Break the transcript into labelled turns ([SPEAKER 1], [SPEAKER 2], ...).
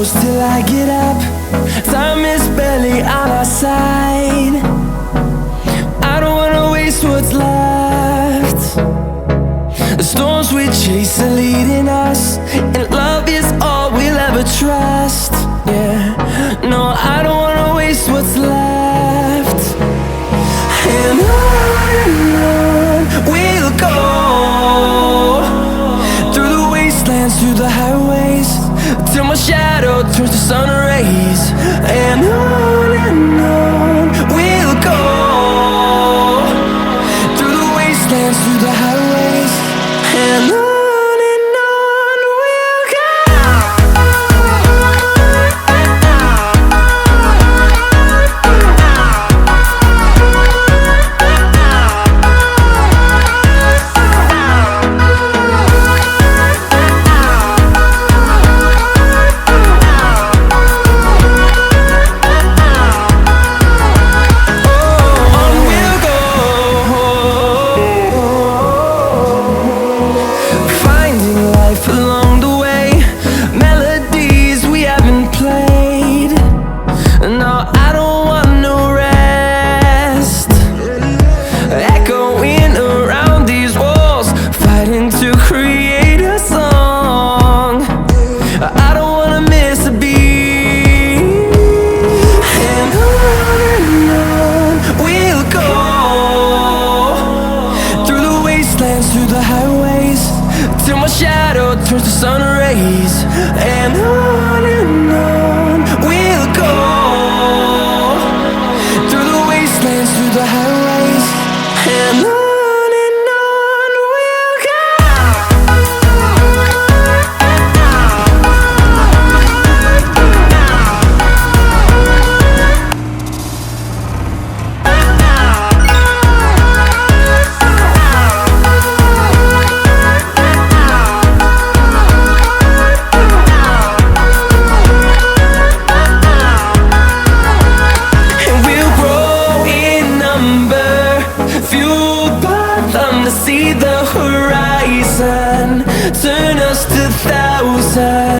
[SPEAKER 1] close till I get up. Time is barely on our side. I don't wanna waste what's left. The storms we chase are leading us, and love is all we'll ever trust. Yeah, no, I don't wanna waste what's left. And on we'll go, through the wastelands, through the highways, till my shadow